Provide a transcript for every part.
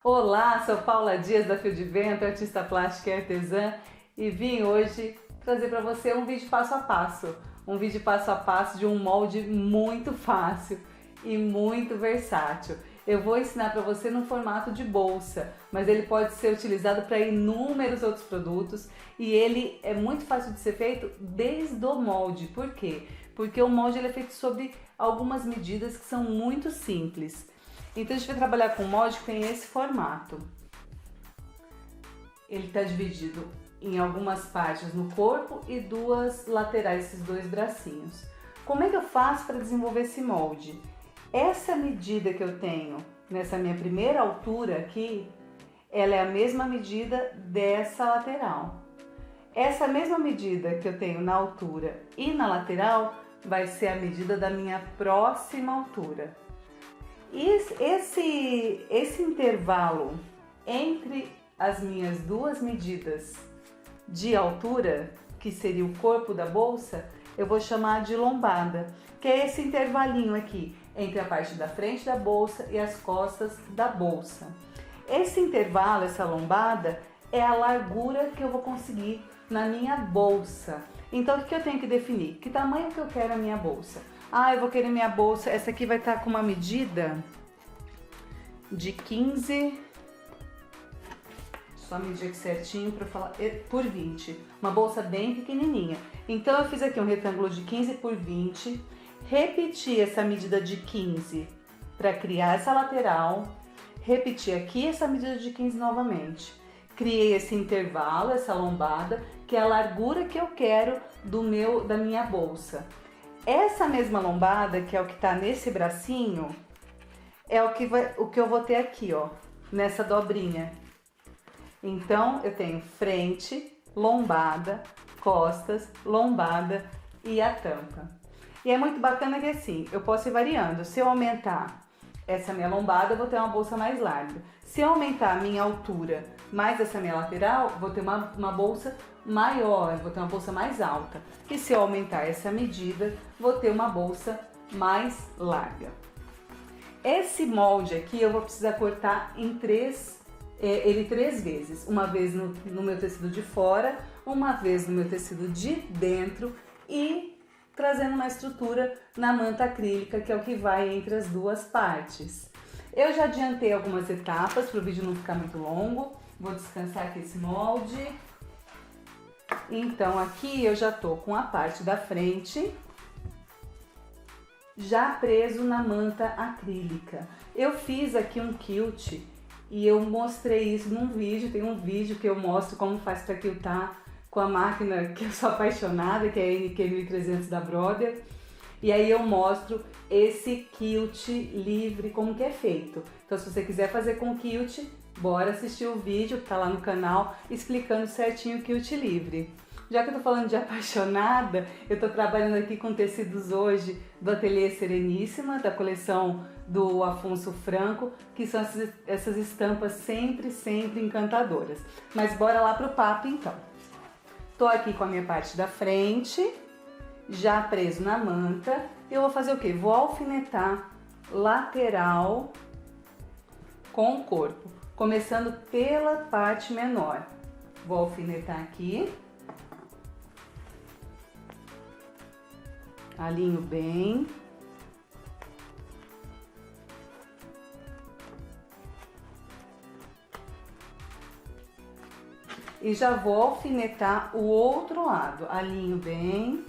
Olá, sou Paula Dias da Fio de Vento, artista plástica e artesã, e vim hoje trazer para você um vídeo passo a passo de um molde muito fácil e muito versátil. Eu vou ensinar para você no formato de bolsa, mas ele pode ser utilizado para inúmeros outros produtos e ele é muito fácil de ser feito desde o molde. Por quê? Porque o molde ele é feito sobre algumas medidas que são muito simples. Então a gente vai trabalhar com um molde que tem esse formato. Ele está dividido em algumas partes no corpo e duas laterais, esses dois bracinhos. Como é que eu faço para desenvolver esse molde? Essa medida que eu tenho nessa minha primeira altura aqui, ela é a mesma medida dessa lateral. Essa mesma medida que eu tenho na altura e na lateral vai ser a medida da minha próxima altura. Esse intervalo entre as minhas duas medidas de altura, que seria o corpo da bolsa, eu vou chamar de lombada, que é esse intervalinho aqui entre a parte da frente da bolsa e as costas da bolsa. Esse intervalo, essa lombada, é a largura que eu vou conseguir na minha bolsa. Então o que eu tenho que definir? Que tamanho que eu quero a minha bolsa? Eu vou querer minha bolsa, essa aqui vai estar com uma medida de 15, só medir aqui certinho para falar, por 20, uma bolsa bem pequenininha. Então eu fiz aqui um retângulo de 15 por 20, repeti essa medida de 15 para criar essa lateral, repeti aqui essa medida de 15 novamente. Criei esse intervalo, essa lombada, que é a largura que eu quero da minha bolsa. Essa mesma lombada, que é o que está nesse bracinho, é o que eu vou ter aqui, ó, nessa dobrinha. Então, eu tenho frente, lombada, costas, lombada e a tampa. E é muito bacana que assim, eu posso ir variando. Se eu aumentar essa minha lombada, eu vou ter uma bolsa mais larga. Se eu aumentar a minha altura mais essa minha lateral, vou ter uma bolsa maior, vou ter uma bolsa mais alta. E se eu aumentar essa medida, vou ter uma bolsa mais larga. Esse molde aqui eu vou precisar cortar em ele três vezes. Uma vez no meu tecido de fora, uma vez no meu tecido de dentro e trazendo uma estrutura na manta acrílica, que é o que vai entre as duas partes. Eu já adiantei algumas etapas para o vídeo não ficar muito longo. Vou descansar aqui esse molde. Então aqui eu já tô com a parte da frente já preso na manta acrílica. Eu fiz aqui um quilt e eu mostrei isso num vídeo, tem um vídeo que eu mostro como faz para quiltar com a máquina que eu sou apaixonada, que é a NQ1300 da Brother. E aí eu mostro esse quilt livre, como que é feito. Então se você quiser fazer com quilt, bora assistir o vídeo, tá lá no canal, explicando certinho o quilt livre. Já que eu tô falando de apaixonada, eu tô trabalhando aqui com tecidos hoje do Ateliê Sereníssima, da coleção do Afonso Franco, que são essas estampas sempre encantadoras. Mas bora lá pro papo então. Tô aqui com a minha parte da frente, já preso na manta. Eu vou fazer o quê? Vou alfinetar lateral com o corpo, começando pela parte menor. Vou alfinetar aqui. Alinho bem. E já vou alfinetar o outro lado. Alinho bem.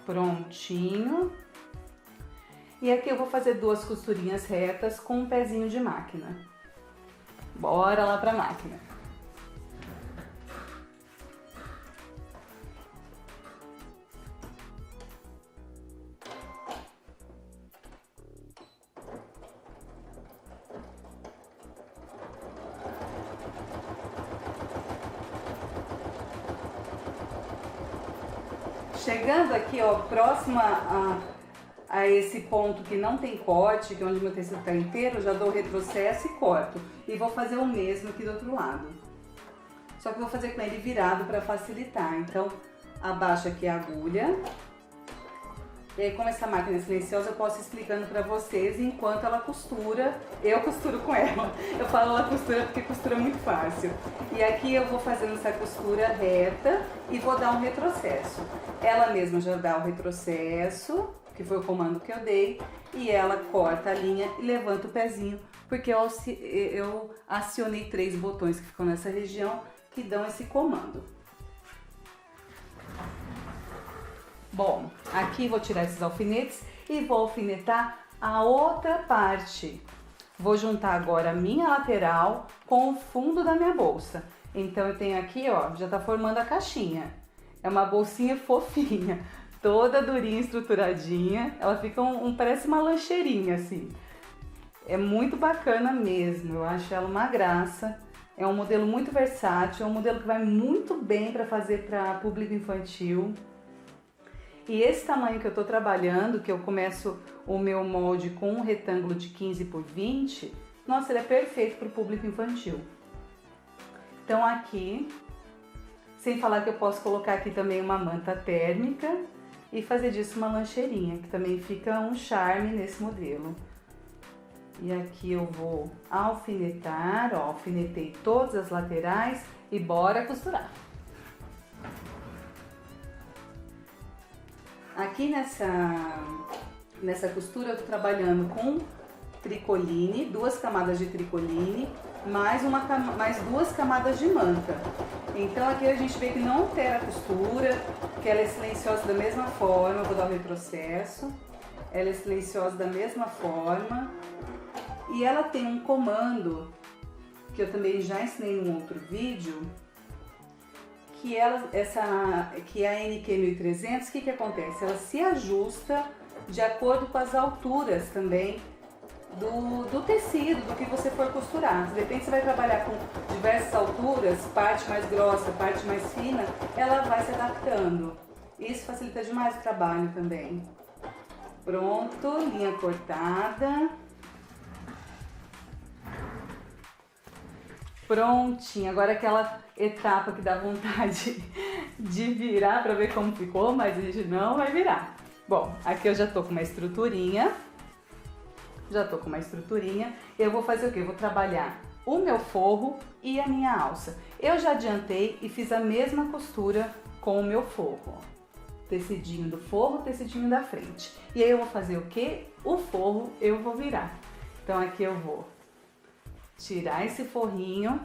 Prontinho. E aqui eu vou fazer duas costurinhas retas com um pezinho de máquina. Bora lá pra máquina. Chegando aqui, ó, próxima a esse ponto que não tem corte, que é onde meu tecido está inteiro, eu já dou o retrocesso e corto. E vou fazer o mesmo aqui do outro lado. só que eu vou fazer com ele virado para facilitar. Então, abaixo aqui a agulha. E aí, como essa máquina é silenciosa, eu posso ir explicando para vocês enquanto ela costura. Eu costuro com ela. Eu falo ela costura porque costura muito fácil. E aqui eu vou fazendo essa costura reta e vou dar um retrocesso. Ela mesma já dá o retrocesso, que foi o comando que eu dei, e ela corta a linha e levanta o pezinho, porque eu acionei 3 botões que ficam nessa região que dão esse comando. Bom, aqui vou tirar esses alfinetes e vou alfinetar a outra parte. Vou juntar agora a minha lateral com o fundo da minha bolsa. Então eu tenho aqui, ó, já tá formando a caixinha. É uma bolsinha fofinha, toda durinha, estruturadinha. Ela fica parece uma lancheirinha assim. É muito bacana mesmo, eu acho ela uma graça. É um modelo muito versátil, é um modelo que vai muito bem para fazer para público infantil. E esse tamanho que eu tô trabalhando, que eu começo o meu molde com um retângulo de 15 por 20, nossa, ele é perfeito para o público infantil. Então aqui, sem falar que eu posso colocar aqui também uma manta térmica e fazer disso uma lancheirinha, que também fica um charme nesse modelo. E aqui eu vou alfinetar, ó, alfinetei todas as laterais e bora costurar. Aqui nessa costura eu tô trabalhando com tricoline, 2 camadas de tricoline, mais 2 camadas de manta. Então aqui a gente vê que não altera a costura, que ela é silenciosa da mesma forma, eu vou dar o retrocesso. Ela é silenciosa da mesma forma. E ela tem um comando, que eu também já ensinei num outro vídeo, que é a NQ1300, o que acontece? Ela se ajusta de acordo com as alturas também do tecido, do que você for costurar. De repente você vai trabalhar com diversas alturas, parte mais grossa, parte mais fina, ela vai se adaptando. Isso facilita demais o trabalho também. Pronto, linha cortada. Prontinho, agora aquela etapa que dá vontade de virar para ver como ficou, mas a gente não vai virar. Bom, aqui eu já tô com uma estruturinha. Eu vou fazer o quê? Eu vou trabalhar o meu forro e a minha alça. Eu já adiantei e fiz a mesma costura com o meu forro, ó. Tecidinho do forro, tecidinho da frente. E aí eu vou fazer o quê? O forro eu vou virar. Então aqui eu vou tirar esse forrinho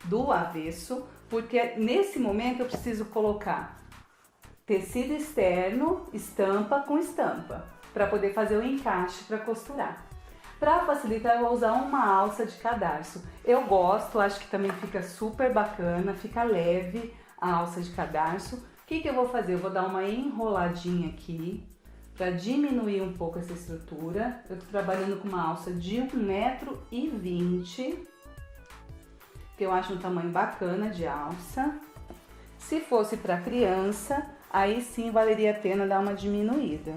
do avesso, porque nesse momento eu preciso colocar tecido externo, estampa com estampa, para poder fazer o encaixe para costurar. Para facilitar, eu vou usar uma alça de cadarço. Eu gosto, acho que também fica super bacana, fica leve a alça de cadarço. O que eu vou fazer? Eu vou dar uma enroladinha aqui, para diminuir um pouco essa estrutura. Eu tô trabalhando com uma alça de 1,20 m, que eu acho um tamanho bacana de alça. Se fosse para criança, aí sim valeria a pena dar uma diminuída.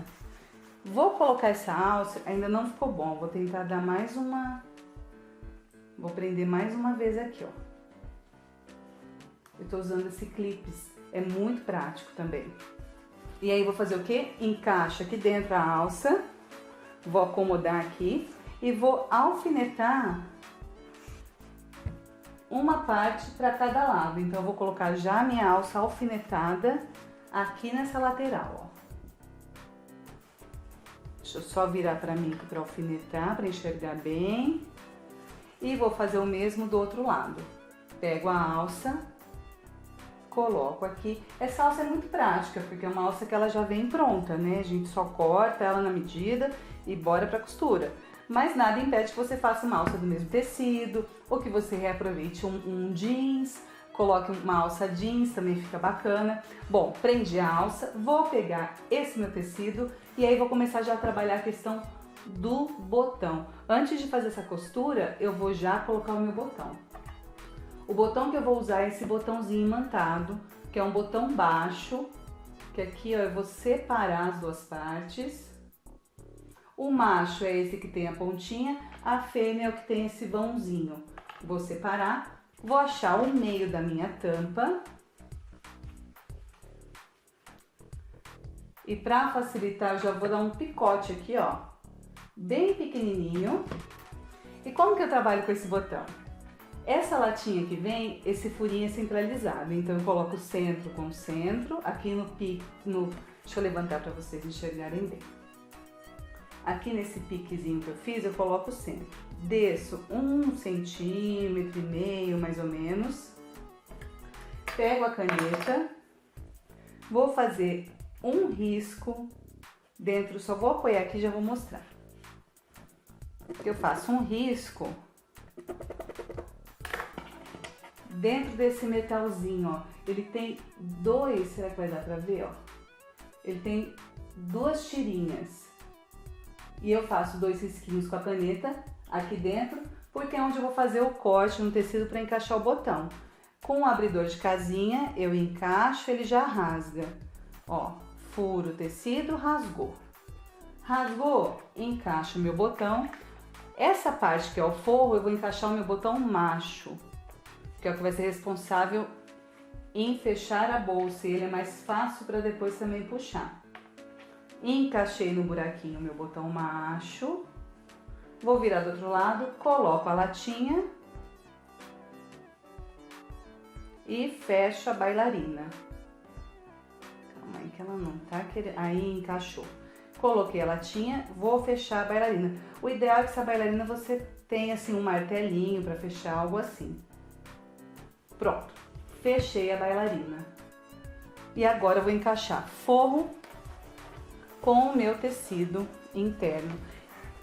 Vou colocar essa alça, ainda não ficou bom, vou tentar dar mais uma... Vou prender mais uma vez aqui, ó. Eu tô usando esse clips, é muito prático também. E aí vou fazer o quê? Encaixo aqui dentro a alça, vou acomodar aqui e vou alfinetar uma parte para cada lado. Então eu vou colocar já a minha alça alfinetada aqui nessa lateral, ó. Deixa eu só virar para mim para alfinetar, para enxergar bem. E vou fazer o mesmo do outro lado. Pego a alça, coloco aqui. Essa alça é muito prática, porque é uma alça que ela já vem pronta, né? A gente só corta ela na medida e bora pra costura. Mas nada impede que você faça uma alça do mesmo tecido, ou que você reaproveite um jeans, coloque uma alça jeans, também fica bacana. Bom, prendi a alça, vou pegar esse meu tecido e aí vou começar já a trabalhar a questão do botão. Antes de fazer essa costura, eu vou já colocar o meu botão. O botão que eu vou usar é esse botãozinho imantado, que é um botão baixo, que aqui ó, eu vou separar as duas partes. O macho é esse que tem a pontinha, a fêmea é o que tem esse vãozinho. Vou separar, vou achar o meio da minha tampa. E para facilitar, eu já vou dar um picote aqui, ó, bem pequenininho. E como que eu trabalho com esse botão? Essa latinha que vem, esse furinho é centralizado, então eu coloco o centro com o centro, aqui no pique, deixa eu levantar para vocês enxergarem bem. Aqui nesse piquezinho que eu fiz, eu coloco o centro. Desço 1,5 centímetro mais ou menos. Pego a caneta, vou fazer um risco dentro, só vou apoiar aqui e já vou mostrar. Eu faço um risco dentro desse metalzinho, ó. Ele tem será que vai dar pra ver, ó? Ele tem 2 tirinhas. E eu faço 2 risquinhos com a caneta aqui dentro, porque é onde eu vou fazer o corte no tecido para encaixar o botão. Com o abridor de casinha, eu encaixo, ele já rasga. Ó, furo o tecido, rasgou. Rasgou, encaixo o meu botão. Essa parte que é o forro, eu vou encaixar o meu botão macho, que é o que vai ser responsável em fechar a bolsa, e ele é mais fácil para depois também puxar. Encaixei no buraquinho o meu botão macho, vou virar do outro lado, coloco a latinha e fecho a bailarina. Calma aí que ela não tá querendo, aí encaixou. Coloquei a latinha, vou fechar a bailarina. O ideal é que essa bailarina você tenha assim um martelinho para fechar, algo assim. Pronto, fechei a bailarina. E agora eu vou encaixar forro com o meu tecido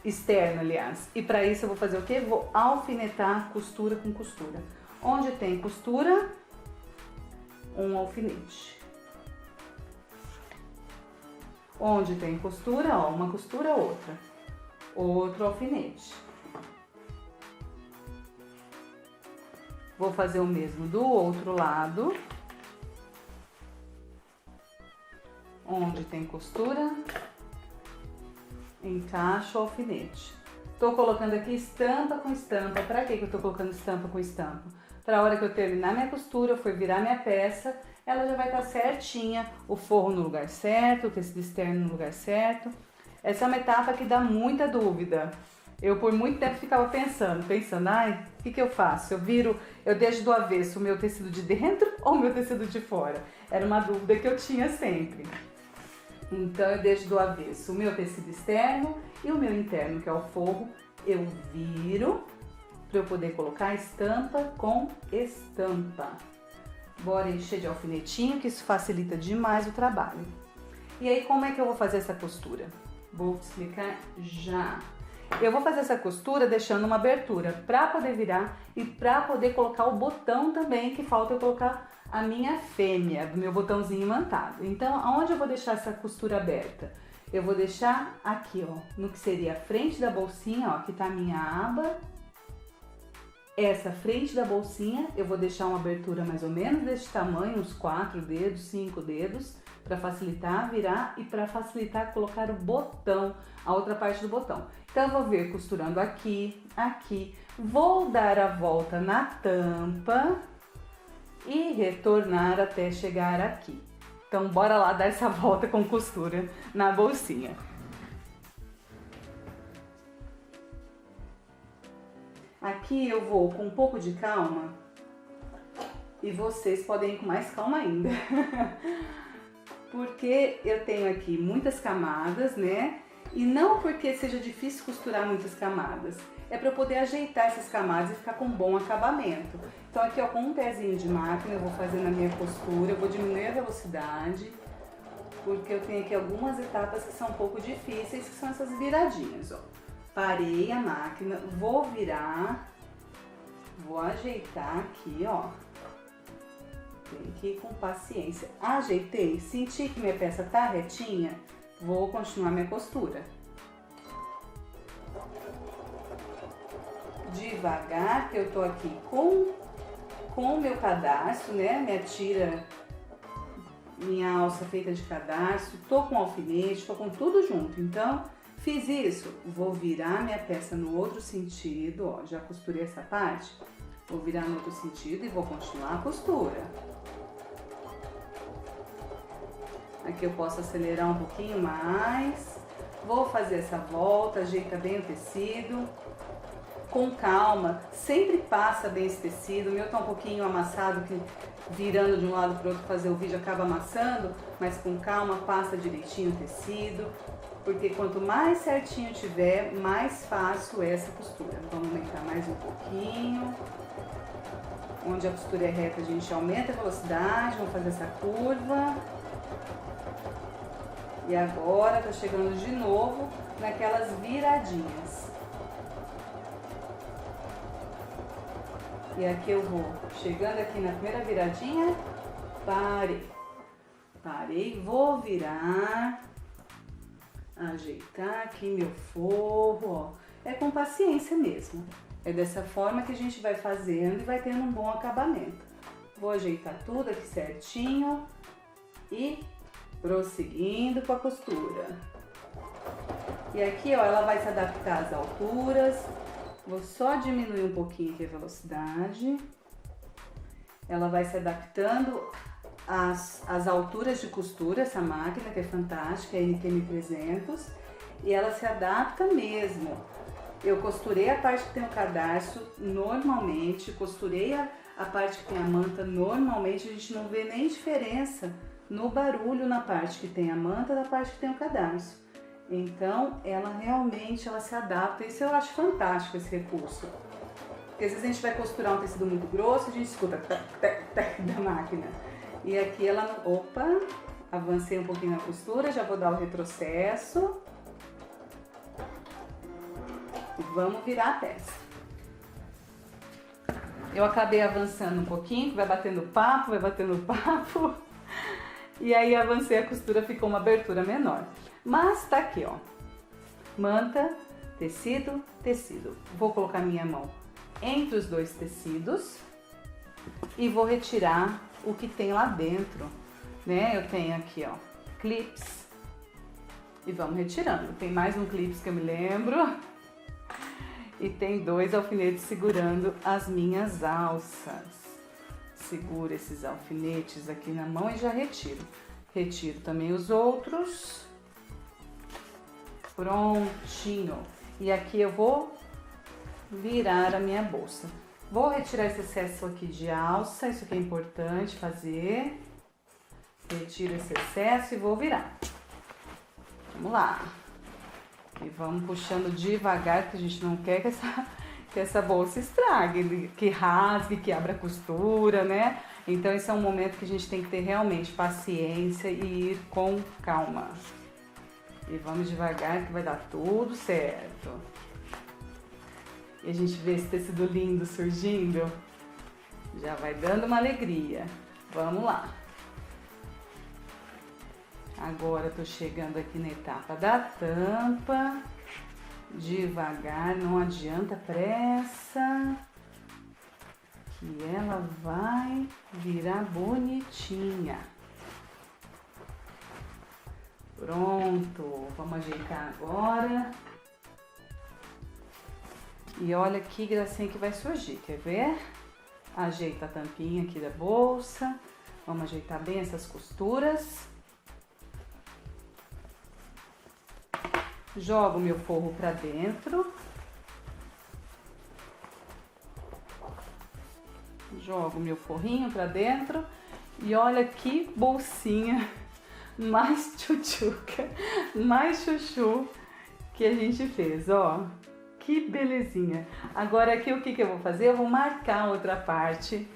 externo, aliás. E para isso eu vou fazer o quê? Vou alfinetar costura com costura. Onde tem costura, um alfinete. Onde tem costura, ó, uma costura, outra. Outro alfinete. Vou fazer o mesmo do outro lado. Onde tem costura, encaixo o alfinete. Tô colocando aqui estampa com estampa. Pra que eu tô colocando estampa com estampa? Pra hora que eu terminar minha costura, eu for virar minha peça, ela já vai estar certinha, o forro no lugar certo, o tecido externo no lugar certo. Essa é uma etapa que dá muita dúvida. Eu por muito tempo ficava pensando, ai, o que eu faço? Eu deixo do avesso o meu tecido de dentro ou o meu tecido de fora? Era uma dúvida que eu tinha sempre. Então eu deixo do avesso o meu tecido externo e o meu interno, que é o forro, eu viro para eu poder colocar estampa com estampa. Bora encher de alfinetinho, que isso facilita demais o trabalho. E aí, como é que eu vou fazer essa costura? Vou explicar já. Eu vou fazer essa costura deixando uma abertura para poder virar e para poder colocar o botão também, que falta eu colocar a minha fêmea, do meu botãozinho imantado. Então, aonde eu vou deixar essa costura aberta? Eu vou deixar aqui, ó, no que seria a frente da bolsinha, ó, aqui tá a minha aba. Essa frente da bolsinha, eu vou deixar uma abertura mais ou menos desse tamanho, uns 4 dedos, 5 dedos, para facilitar virar e para facilitar colocar o botão, a outra parte do botão. Então, eu vou vir costurando aqui, aqui, vou dar a volta na tampa e retornar até chegar aqui. Então, bora lá dar essa volta com costura na bolsinha. Aqui eu vou com um pouco de calma e vocês podem ir com mais calma ainda. Porque eu tenho aqui muitas camadas, né? E não porque seja difícil costurar muitas camadas, é para eu poder ajeitar essas camadas e ficar com bom acabamento. Então aqui, ó, com um pezinho de máquina eu vou fazendo a minha costura, eu vou diminuir a velocidade, porque eu tenho aqui algumas etapas que são um pouco difíceis, que são essas viradinhas, ó. Parei a máquina, vou virar, vou ajeitar aqui, ó. Tem que ir com paciência. Ajeitei, senti que minha peça tá retinha, vou continuar minha costura. Devagar, que eu tô aqui com o meu cadarço, né? Minha tira, minha alça feita de cadarço, tô com alfinete, tô com tudo junto. Então, fiz isso, vou virar minha peça no outro sentido, ó, já costurei essa parte. Vou virar no outro sentido e vou continuar a costura. Aqui eu posso acelerar um pouquinho mais. Vou fazer essa volta, ajeita bem o tecido. Com calma, sempre passa bem esse tecido. O meu tá um pouquinho amassado, que virando de um lado para o outro fazer o vídeo acaba amassando, mas com calma passa direitinho o tecido, porque quanto mais certinho tiver, mais fácil é essa costura. Vamos aumentar mais um pouquinho. Onde a costura é reta, a gente aumenta a velocidade, vamos fazer essa curva. E agora tô chegando de novo naquelas viradinhas. E aqui eu vou chegando aqui na primeira viradinha, parei, vou virar, ajeitar aqui meu forro, ó. É com paciência mesmo. É dessa forma que a gente vai fazendo e vai tendo um bom acabamento. Vou ajeitar tudo aqui certinho e prosseguindo com a costura. E aqui, ó, ela vai se adaptar às alturas. Vou só diminuir um pouquinho aqui a velocidade. Ela vai se adaptando às alturas de costura, essa máquina que é fantástica, é NQM300. E ela se adapta mesmo. Eu costurei a parte que tem o cadarço normalmente, costurei a parte que tem a manta normalmente, a gente não vê nem diferença no barulho na parte que tem a manta da parte que tem o cadarço. Então, ela realmente se adapta. Isso eu acho fantástico, esse recurso. Porque às vezes a gente vai costurar um tecido muito grosso, a gente escuta tac da máquina. E aqui ela, opa, avancei um pouquinho na costura, já vou dar o retrocesso. E vamos virar a peça. Eu acabei avançando um pouquinho, vai batendo papo. E aí avancei a costura, ficou uma abertura menor. Mas tá aqui, ó, manta, tecido, tecido. Vou colocar minha mão entre os dois tecidos e vou retirar o que tem lá dentro, né? Eu tenho aqui, ó, clips e vamos retirando. Tem mais um clips que eu me lembro e tem 2 alfinetes segurando as minhas alças. Seguro esses alfinetes aqui na mão e já retiro. Retiro também os outros. Prontinho. E aqui eu vou virar a minha bolsa. Vou retirar esse excesso aqui de alça, isso aqui é importante fazer. Retiro esse excesso e vou virar. Vamos lá. E vamos puxando devagar, porque a gente não quer que essa bolsa estrague, que rasgue, que abra costura, né? Então esse é um momento que a gente tem que ter realmente paciência e ir com calma. E vamos devagar que vai dar tudo certo. E a gente vê esse tecido lindo surgindo. Já vai dando uma alegria. Vamos lá. Agora eu tô chegando aqui na etapa da tampa. Devagar, não adianta pressa. Que ela vai virar bonitinha. Pronto, vamos ajeitar agora. E olha que gracinha que vai surgir, quer ver? Ajeita a tampinha aqui da bolsa. Vamos ajeitar bem essas costuras. Jogo meu forro pra dentro. Jogo meu forrinho pra dentro. E olha que bolsinha mais tchutchuca, mais chuchu que a gente fez, ó. Que belezinha. Agora aqui o que eu vou fazer? Eu vou marcar a outra parte.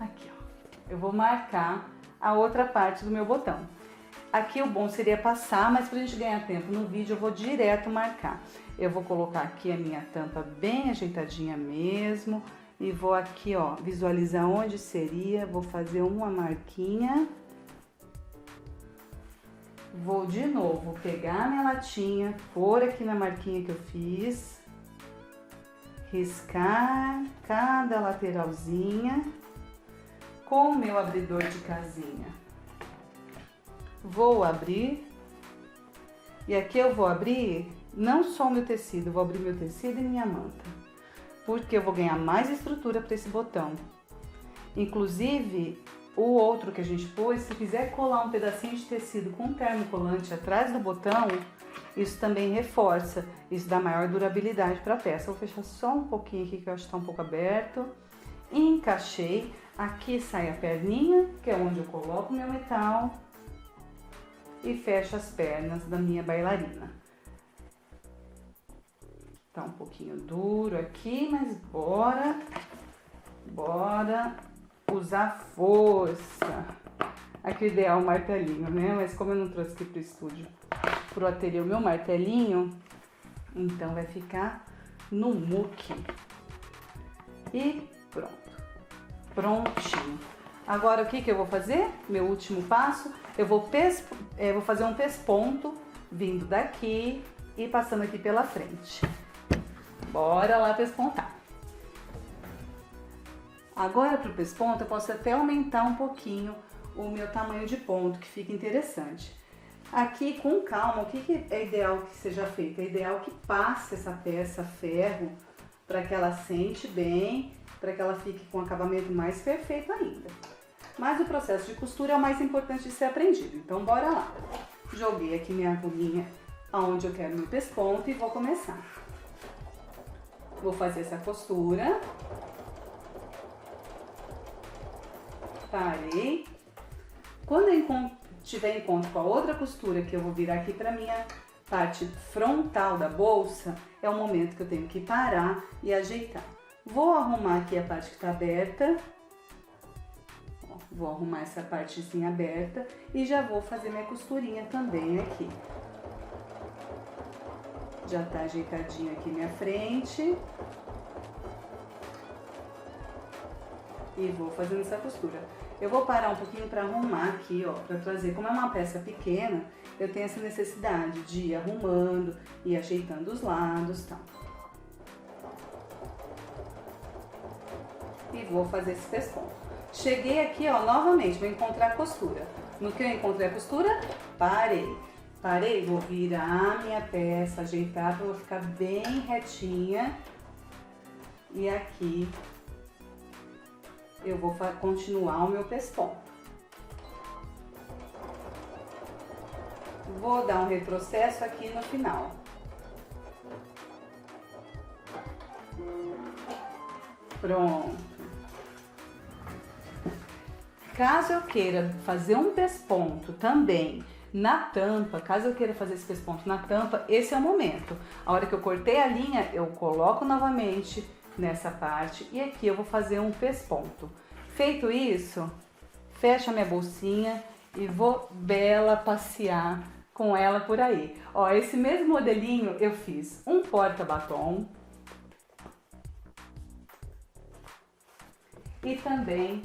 Aqui, ó. Eu vou marcar a outra parte do meu botão. Aqui o bom seria passar, mas pra gente ganhar tempo no vídeo eu vou direto marcar. Eu vou colocar aqui a minha tampa bem ajeitadinha mesmo. E vou aqui, ó, visualizar onde seria. Vou fazer uma marquinha. Vou de novo pegar a minha latinha, pôr aqui na marquinha que eu fiz, riscar cada lateralzinha com o meu abridor de casinha. Vou abrir, e aqui eu vou abrir não só o meu tecido, vou abrir meu tecido e minha manta. porque eu vou ganhar mais estrutura para esse botão. Inclusive, o outro que a gente pôs, se quiser colar um pedacinho de tecido com termocolante atrás do botão, isso também reforça, isso dá maior durabilidade para a peça. Vou fechar só um pouquinho aqui que eu acho que está um pouco aberto. Encaixei, aqui sai a perninha, que é onde eu coloco meu metal, e fecho as pernas da minha bailarina. Tá um pouquinho duro aqui, mas bora usar força. Aqui o ideal é o martelinho, né? Mas como eu não trouxe aqui pro estúdio, pro ateliê o meu martelinho, então vai ficar no muque. E pronto. Prontinho. Agora o que eu vou fazer? Meu último passo, eu vou fazer um pesponto vindo daqui e passando aqui pela frente. Bora lá pespontar. Agora pro pesponto eu posso até aumentar um pouquinho o meu tamanho de ponto, que fica interessante. Aqui com calma, o que é ideal que seja feito? É ideal que passe essa peça ferro para que ela sente bem, para que ela fique com um acabamento mais perfeito ainda. Mas o processo de costura é o mais importante de ser aprendido, então bora lá. Joguei aqui minha agulhinha aonde eu quero meu pesponto e vou começar. Vou fazer essa costura. Parei. Quando eu tiver encontro com a outra costura que eu vou virar aqui para minha parte frontal da bolsa, é o momento que eu tenho que parar e ajeitar. Vou arrumar aqui a parte que está aberta. Vou arrumar essa partezinha aberta e já vou fazer minha costurinha também aqui. Já tá ajeitadinho aqui minha frente. E vou fazendo essa costura. Eu vou parar um pouquinho para arrumar aqui, ó, para trazer. Como é uma peça pequena, eu tenho essa necessidade de ir arrumando e ajeitando os lados, tá? E vou fazer esse pesponto. Cheguei aqui, ó, novamente, vou encontrar a costura. No que eu encontrei a costura, parei. Parei, vou virar minha peça, ajeitar para ela ficar bem retinha. E aqui eu vou continuar o meu pesponto. Vou dar um retrocesso aqui no final. Pronto. Caso eu queira fazer um pesponto também na tampa, caso eu queira fazer esse pesponto na tampa, esse é o momento. A hora que eu cortei a linha, eu coloco novamente nessa parte e aqui eu vou fazer um pesponto. Feito isso, fecho a minha bolsinha e vou bela passear com ela por aí. Ó, esse mesmo modelinho eu fiz um porta-batom e também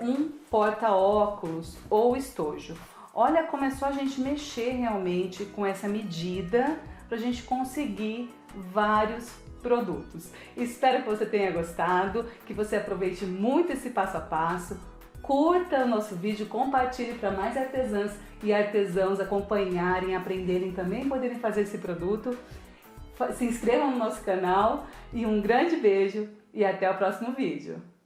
um porta-óculos ou estojo. Olha como é só a gente mexer realmente com essa medida para a gente conseguir vários produtos. Espero que você tenha gostado, que você aproveite muito esse passo a passo. Curta o nosso vídeo, compartilhe para mais artesãs e artesãos acompanharem, aprenderem também, poderem fazer esse produto. Se inscrevam no nosso canal e um grande beijo e até o próximo vídeo.